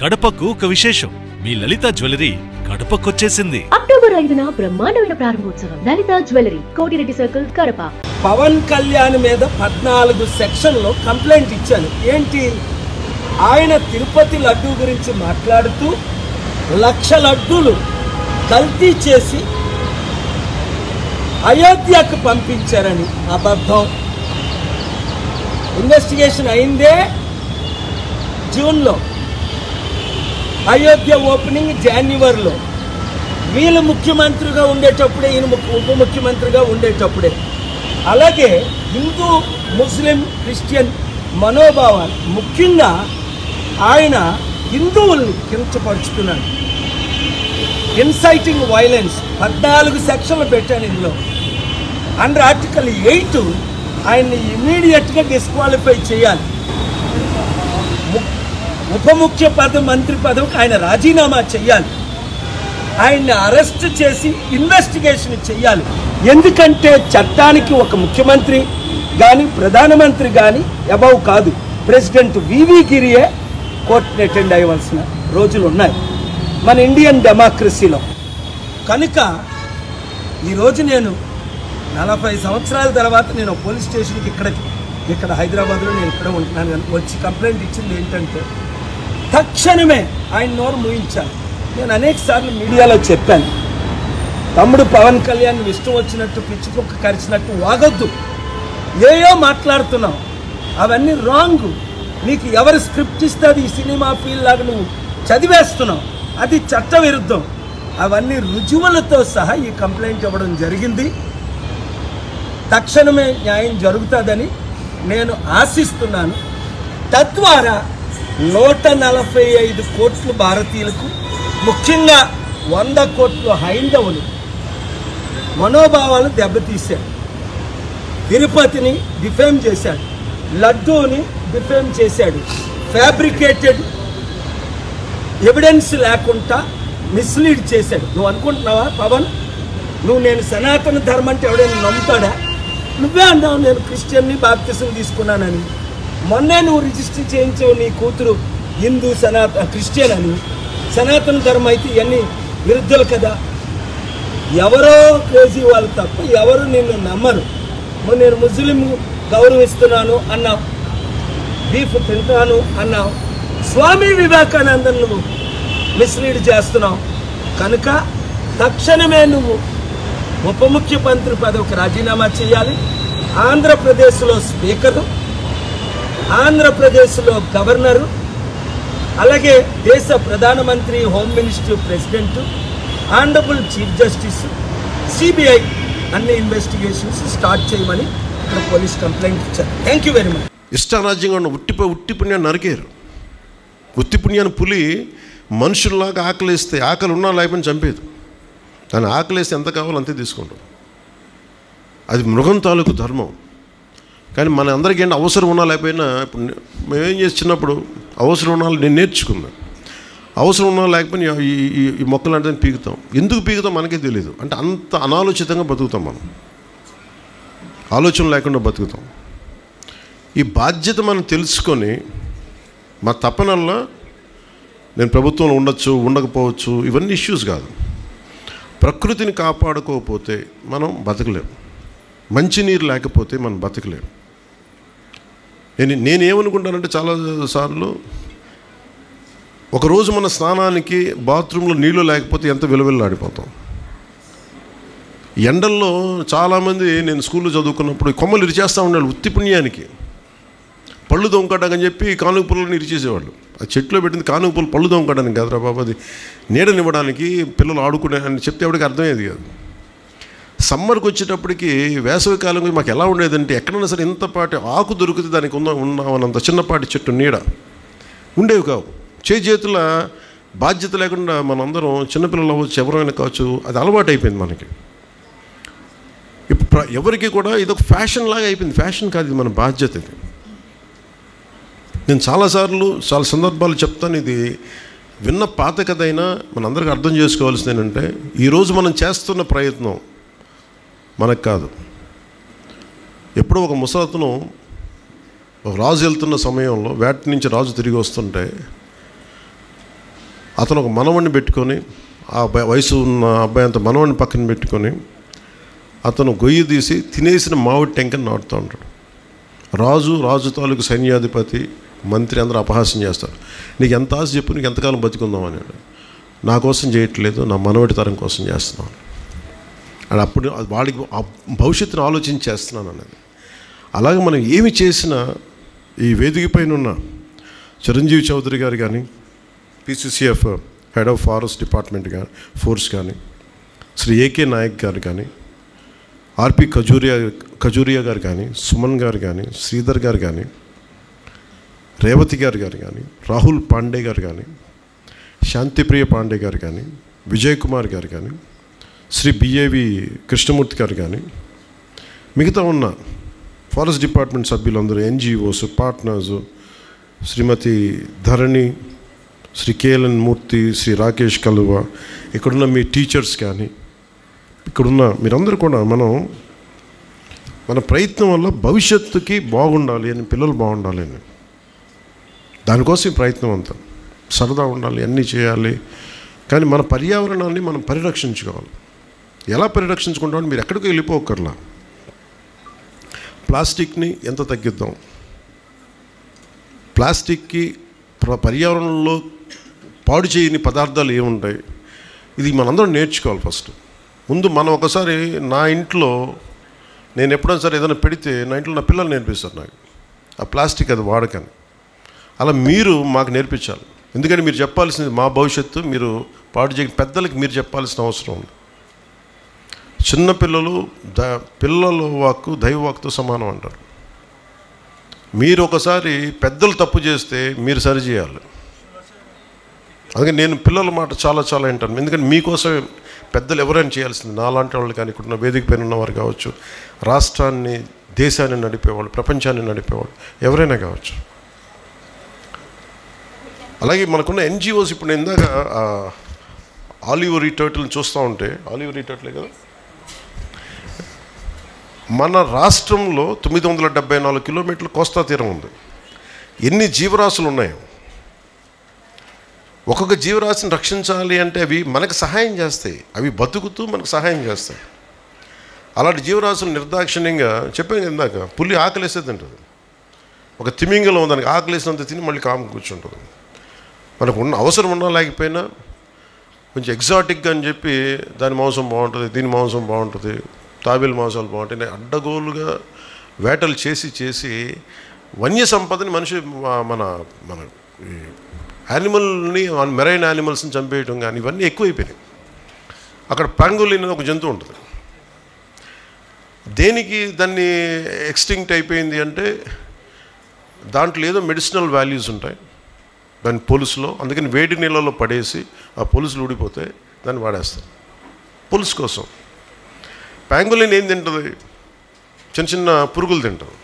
కడపకు ఒక విశేషం. మీ లలిత జ్యువెలరీ కడపకొచ్చేసింది. అక్టోబర్ 5న బ్రహ్మాండమైన ప్రారంభోత్సవం. లలిత జ్యువెలరీ, కోటిరెడ్డి సర్కిల్, కడప. పవన్ కళ్యాణ్ మీద 14 సెక్షన్లో కంప్లైంట్ ఇచ్చాను. ఏంటి? ఆయన తిరుపతి లడ్డూ గురించి మాట్లాడుతూ 1,00,000 లడ్డూలు కల్తీ చేసి అయోధ్యకు పంపించారని అబద్ధం. ఇన్వెస్టిగేషన్ అయిందే జూన్లో, అయోధ్య ఓపెనింగ్ జనవరిలో. వీళ్ళు ముఖ్యమంత్రిగా ఉండేటప్పుడే, ఈయన ఉప ముఖ్యమంత్రిగా ఉండేటప్పుడే. అలాగే హిందూ, ముస్లిం, క్రిస్టియన్ మనోభావాలు, ముఖ్యంగా ఆయన హిందువుల్ని కించపరుచుతున్నాడు. ఇన్సైటింగ్ వైలెన్స్ 14 సెక్షన్లు పెట్టాను ఇందులో. అండర్ ఆర్టికల్ 8 ఆయన్ని ఇమీడియట్గా డిస్క్వాలిఫై చేయాలి. ఉప ముఖ్య మంత్రి పదవికి ఆయన రాజీనామా చేయాలి. ఆయన్ని అరెస్ట్ చేసి ఇన్వెస్టిగేషన్ చేయాలి. ఎందుకంటే చట్టానికి ఒక ముఖ్యమంత్రి కానీ ప్రధానమంత్రి కానీ అబౌవ్ కాదు. ప్రెసిడెంట్ వివి గిరియే కోర్టుని అటెండ్ అయ్యవలసిన రోజులు ఉన్నాయి మన ఇండియన్ డెమోక్రసీలో. కనుక ఈరోజు నేను 40 సంవత్సరాల తర్వాత నేను పోలీస్ స్టేషన్కి ఇక్కడ హైదరాబాద్లో నేను ఇక్కడ ఉంటున్నాను. వచ్చి కంప్లైంట్ ఇచ్చింది ఏంటంటే తక్షణమే ఆయన నోరు మూయించాలి. నేను అనేక సార్లు మీడియాలో చెప్పాను, తమ్ముడు పవన్ కళ్యాణ్ ఇష్టం వచ్చినట్టు పిచ్చుకొక్క కరిచినట్టు వాగొద్దు. ఏయో మాట్లాడుతున్నావు, అవన్నీ రాంగ్. నీకు ఎవరు స్క్రిప్ట్ ఇస్తే అది ఈ సినిమా ఫీల్ లాగా నువ్వు చదివేస్తున్నావు, అది చట్ట విరుద్ధం. అవన్నీ రుజువులతో సహా ఈ కంప్లైంట్ ఇవ్వడం జరిగింది. తక్షణమే న్యాయం జరుగుతుందని నేను ఆశిస్తున్నాను. తద్వారా 145 కోట్లు భారతీయులకు, ముఖ్యంగా 100 కోట్లు హైందవులు మనోభావాలు దెబ్బతీశాడు. తిరుపతిని డిఫేమ్ చేశాడు, లడ్డూని డిఫేమ్ చేశాడు, ఫ్యాబ్రికేటెడ్ ఎవిడెన్స్ లేకుండా మిస్లీడ్ చేశాడు. నువ్వు అనుకుంటున్నావా పవన్, నువ్వు నేను సనాతన ధర్మం అంటే ఎవడైనా నమ్ముతాడా? నువ్వే అన్నావు నేను క్రిస్టియన్ని బాప్తిజం తీసుకున్నానని. మొన్నే నువ్వు రిజిస్టర్ చేయించావు నీ కూతురు హిందూ క్రిస్టియన్ అని. సనాతన ధర్మం అయితే ఇవన్నీ విరుద్ధులు కదా. ఎవరో క్రేజీ వాళ్ళు తప్ప ఎవరు నిన్ను నమ్మరు. నేను ముస్లిం గౌరవిస్తున్నాను అన్నావు, బీఫ్ తింటాను అన్నావు. స్వామి వివేకానందన్ నువ్వు మిస్లీడ్ చేస్తున్నావు. కనుక తక్షణమే నువ్వు ఉప ముఖ్యమంత్రి పదవికి రాజీనామా చేయాలి. ఆంధ్రప్రదేశ్లో స్పీకరు, ఆంధ్రప్రదేశ్లో గవర్నరు, అలాగే దేశ ప్రధానమంత్రి, home minister, president, honourable chief justice, CBI అన్ని ఇన్వెస్టిగేషన్స్ స్టార్ట్ చేయమని ఇక్కడ పోలీస్ కంప్లైంట్ ఇచ్చారు. Thank you very much. ఇష్టారాజ్యంగా ఉన్న ఉట్టి పుణ్యాన్ని నరికారు. ఉత్తి పుణ్యాన్ని పులి మనుషుల్లాగా ఆకలిస్తే, ఆకలి ఉన్నా లేకపోయినా చంపేది. దాన్ని ఆకలిస్తే ఎంత కావాలో అంతే తీసుకుంటాం. అది మృగం తాలూకు ధర్మం. కానీ మన అందరికీ ఏంటి, అవసరం ఉన్నా లేకపోయినా, ఇప్పుడు మేమేం చేసి చిన్నప్పుడు అవసరం ఉన్నా నేను నేర్చుకున్నాను. అవసరం ఉన్నా లేకపోయినా ఈ మొక్కలు అంటే పీకుతాం. ఎందుకు పీకుతాం మనకే తెలియదు. అంటే అంత అనాలోచితంగా బతుకుతాం మనం, ఆలోచన లేకుండా బతుకుతాం. ఈ బాధ్యత మనం తెలుసుకొని మా తపనల్లో నేను ప్రభుత్వంలో ఉండొచ్చు, ఉండకపోవచ్చు, ఇవన్నీ ఇష్యూస్ కాదు. ప్రకృతిని కాపాడుకోకపోతే మనం బతకలేం. మంచినీరు లేకపోతే మనం బతకలేం. నేనేమనుకుంటానంటే చాలాసార్లు ఒకరోజు మన స్నానానికి బాత్రూంలో నీళ్ళు లేకపోతే ఎంత విలువెల్లాడిపోతాం. ఎండల్లో చాలామంది, నేను స్కూల్లో చదువుకున్నప్పుడు కొమ్మలు ఇరిచేస్తూ ఉండాలి ఉత్తి పుణ్యానికి. పళ్ళు దొంగకడానికని చెప్పి కానుక పుల్లలను ఇరిచేసేవాళ్ళు. ఆ చెట్లో పెట్టింది కానుక పుల్ల పళ్ళు దొంగకడానికి కదరా బాబు, అది నీడనివ్వడానికి, పిల్లలు ఆడుకునే అని చెప్తే ఎవరికి అర్థమయ్యేది కాదు. సమ్మర్కి వచ్చేటప్పటికి, వేసవికాలం మాకు ఎలా ఉండేదంటే ఎక్కడైనా సరే ఇంతపాటి ఆకు దొరికితే దానికి ఉన్నామన్నంత చిన్నపాటి చెట్టు నీడ ఉండేవి కావు. చేతుల బాధ్యత లేకుండా మనందరం చిన్నపిల్లలు అవ్వచ్చు, ఎవరైనా కావచ్చు, అది అలవాటు అయిపోయింది మనకి. ఇప్పుడు ఎవరికి కూడా ఇదొక ఫ్యాషన్ లాగా అయిపోయింది. ఫ్యాషన్ కాదు, ఇది మన బాధ్యత. ఇది నేను చాలా సందర్భాలు చెప్తాను. ఇది విన్న పాత కథ అయినా మనందరికీ అర్థం చేసుకోవాల్సింది ఏంటంటే, ఈరోజు మనం చేస్తున్న ప్రయత్నం మనకు కాదు. ఎప్పుడో ఒక ముసలతను ఒక రాజు వెళ్తున్న సమయంలో వేట నుంచి రాజు తిరిగి వస్తుంటే అతను ఒక మనవడిని పెట్టుకొని, ఆ వయసు ఉన్న అబ్బాయి అంత మనవడిని పక్కన పెట్టుకొని అతను గొయ్యి తీసి తినేసిన మామిడి టెంకని నాటుతూ ఉంటాడు. రాజు తాలూకు సైన్యాధిపతి, మంత్రి అందరూ అపహాస్యం చేస్తారు. నీకు ఎంత ఆశ చెప్పు, నీకు ఎంతకాలం బతికుందాం అన్నాడు. నా కోసం చేయట్లేదు, నా మనవడి తరం కోసం చేస్తున్నాను అని. అప్పుడు వాడికి భవిష్యత్తును ఆలోచించి చేస్తున్నాను అన్నది. అలాగే మనం ఏమి చేసినా ఈ వేదిక పైన ఉన్న చిరంజీవి చౌదరి గారు కానీ, PCCF head of forest department కానీ, ఫోర్స్ కానీ, శ్రీ AK నాయక్ గారు కానీ, RP ఖజూరియా గారు కానీ, సుమన్ గారు కానీ, శ్రీధర్ గారు కానీ, రేవతి గారు కానీ, రాహుల్ పాండే గారు కానీ, శాంతిప్రియ పాండే గారు కానీ, విజయ్ కుమార్ గారు కానీ, శ్రీ BAV కృష్ణమూర్తి గారు కానీ, మిగతా ఉన్న ఫారెస్ట్ డిపార్ట్మెంట్ సభ్యులందరూ, NGOs, పార్ట్నర్స్, శ్రీమతి ధరణి, శ్రీ KLN మూర్తి, శ్రీ రాకేష్ కలువ, ఇక్కడున్న మీ టీచర్స్ కానీ, ఇక్కడున్న మీరందరూ కూడా మన ప్రయత్నం వల్ల భవిష్యత్తుకి బాగుండాలి అని, పిల్లలు బాగుండాలి అని, దానికోసం ప్రయత్నం అంతా. సరదా ఉండాలి, అన్నీ చేయాలి, కానీ మన పర్యావరణాన్ని మనం పరిరక్షించుకోవాలి. ఎలా పరిరక్షించుకుంటామని మీరు ఎక్కడికి వెళ్ళిపోకర్లా. ప్లాస్టిక్ని ఎంత తగ్గిద్దాం, ప్లాస్టిక్కి పర్యావరణంలో పాడు చేయని పదార్థాలు ఏముంటాయి, ఇది మనందరం నేర్చుకోవాలి. ఫస్ట్ ముందు మనం ఒకసారి, నా ఇంట్లో నేను ఎప్పుడైనా సరే ఏదైనా పెడితే నా ఇంట్లో నా పిల్లలు నేర్పిస్తారు నాకు ఆ ప్లాస్టిక్ అది వాడకని. అలా మీరు మాకు నేర్పించాలి. ఎందుకంటే మీరు చెప్పాల్సింది మా భవిష్యత్తు, మీరు పాడు చేయని పెద్దలకి మీరు చెప్పాల్సిన అవసరం ఉంది. చిన్నపిల్లలు పిల్లల వాక్కు దైవ వాక్తో సమానం అంటారు. మీరు ఒకసారి పెద్దలు తప్పు చేస్తే మీరు సరిచేయాలి. అందుకని నేను పిల్లల మాట చాలా చాలా వింటాను. ఎందుకంటే మీకోసం పెద్దలు ఎవరైనా చేయాల్సింది, నాలాంటి వాళ్ళు కానీ, ఇక్కడ వేదిక పైన ఉన్నవారు కావచ్చు, రాష్ట్రాన్ని దేశాన్ని నడిపేవాళ్ళు, ప్రపంచాన్ని నడిపేవాళ్ళు ఎవరైనా కావచ్చు. అలాగే మనకున్న NGOs, ఇప్పుడు నేను ఇందాక ఆలివరీ టర్టిల్ని చూస్తూ ఉంటే, ఆలివరీ టర్టిలే కదా, మన రాష్ట్రంలో 974 కిలోమీటర్ల కోస్తా తీరం ఉంది. ఎన్ని జీవరాశులు ఉన్నాయో, ఒక్కొక్క జీవరాశిని రక్షించాలి అంటే అవి మనకు సహాయం చేస్తాయి, అవి బతుకుతూ మనకు సహాయం చేస్తాయి. అలాంటి జీవరాశులు నిర్దాక్షిణ్యంగా చెప్పాను ఇందాక, పులి ఆకలేస్తే తింటుంది. ఒక తిమింగలం దానికి ఆకలేసినంత తిని మళ్ళీ కాము కూర్చుంటుంది. మనకు ఉన్న అవసరం ఉన్నా లేకపోయినా కొంచెం ఎగ్జాటిక్గా అని చెప్పి దాని మాంసం బాగుంటుంది, దీని మాంసం బాగుంటుంది, తాబేలు మాంసాలు బాగుంటాయి, అడ్డగోలుగా వేటలు చేసి వన్య సంపదని మనిషి మన యానిమల్ని, మెరైన్ యానిమల్స్ని చంపేయటం కానీ ఇవన్నీ ఎక్కువైపోయినాయి. అక్కడ పాంగోలిన్ అనేది ఒక జంతువు ఉంటుంది. దేనికి దాన్ని ఎక్స్టింక్ట్ అయిపోయింది అంటే దాంట్లో ఏదో మెడిసినల్ వాల్యూస్ ఉంటాయి దాని పొలుసులో. అందుకని వేడి నీళ్ళలో పడేసి ఆ పొలుసులు ఊడిపోతే దాన్ని వాడేస్తారు పులుసు కోసం. పాంగోలిన్ ఏం తింటుంది? చిన్న చిన్న పురుగులు తింటుంది,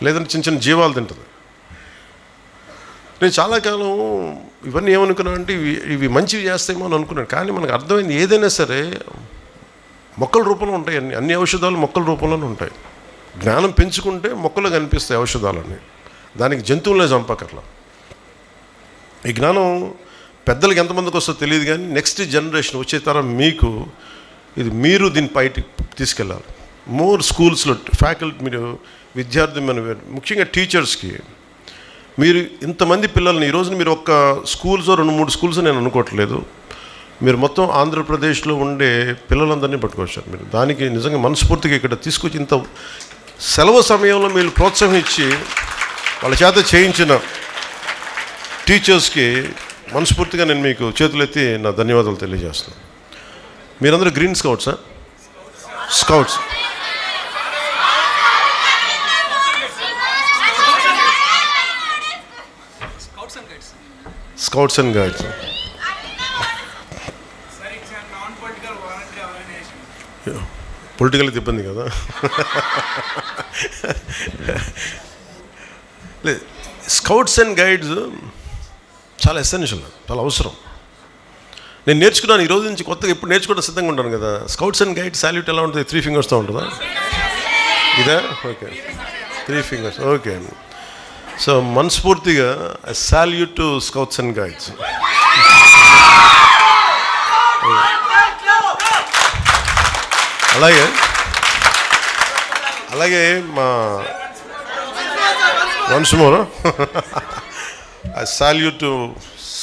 లేదంటే చిన్న చిన్న జీవాలు తింటుంది. నేను చాలా కాలం ఇవన్నీ ఏమనుకున్నా అంటే ఇవి మంచివి చేస్తాయేమో అని అనుకున్నాను. కానీ మనకు అర్థమైంది, ఏదైనా సరే మొక్కల రూపంలో ఉంటాయి. అన్ని ఔషధాలు మొక్కల రూపంలోనే ఉంటాయి. జ్ఞానం పెంచుకుంటే మొక్కలు కనిపిస్తాయి ఔషధాలన్నీ. దానికి జంతువులనే చంపకర్లా. ఈ జ్ఞానం పెద్దలకి ఎంతమందికి వస్తుందో తెలియదు, కానీ నెక్స్ట్ జనరేషన్ వచ్చే తరం మీకు ఇది మీరు దీన్ని బయటికి తీసుకెళ్ళాలి. మోర్ స్కూల్స్లో ఫ్యాకల్టీ, మీరు విద్యార్థి, ముఖ్యంగా టీచర్స్కి, మీరు ఇంతమంది పిల్లల్ని ఈరోజు మీరు ఒక్క స్కూల్స్ 2-3 స్కూల్స్ నేను అనుకోవట్లేదు, మీరు మొత్తం ఆంధ్రప్రదేశ్లో ఉండే పిల్లలందరినీ పట్టుకొచ్చారు. మీరు దానికి నిజంగా మనస్ఫూర్తిగా ఇక్కడ తీసుకొచ్చి ఇంత సెలవు సమయంలో మీరు ప్రోత్సాహం ఇచ్చి వాళ్ళ చేత చేయించిన టీచర్స్కి మనస్ఫూర్తిగా నేను మీకు చేతులెత్తి నా ధన్యవాదాలు తెలియజేస్తున్నాను. మీరందరూ గ్రీన్ స్కౌట్సా? Scouts. Scouts and guides. Political ఇబ్బంది కదా. లేదు, స్కౌట్స్ అండ్ గైడ్స్ చాలా ఎసెన్షియల్, చాలా అవసరం. నేను నేర్చుకున్నాను ఈ రోజు నుంచి, కొత్తగా ఎప్పుడు నేర్చుకోవడం సిద్ధంగా ఉంటాను కదా. స్కౌట్స్ అండ్ గైడ్ సాల్యూట్ ఎలా ఉంటుంది? 3 ఫింగర్స్తో ఉంటుందా? ఇదా? Okay, 3 fingers. ఓకే. సో మనస్ఫూర్తిగా salute to scouts and guides. అలాగే మా once more I salute to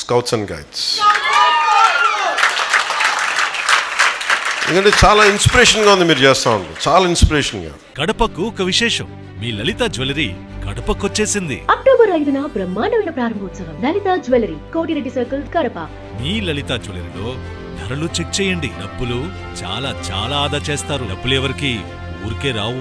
scouts and guides. ఎందుకంటే చాలా ఇన్స్పిరేషన్గా ఉంది మీరు చేస్తూ ఉంటారు, చాలా ఇన్స్పిరేషన్గా. కడపకు ఒక విశేషం, మీ లలిత జ్యువెలరీ కడపకొచ్చేసింది. అక్టోబర్ 5న బ్రహ్మాండమైన ప్రారంభోత్సవం. లలిత జ్యువెలరీ, కోటిరెడ్డి సర్కిల్, కడప. మీ లలిత జ్యువెలరీలో ధరలు చెక్ చేయండి. డబ్బులు చాలా చాలా ఆదా చేస్తారు. డబ్బులు ఎవరికి ఊరికే రావు.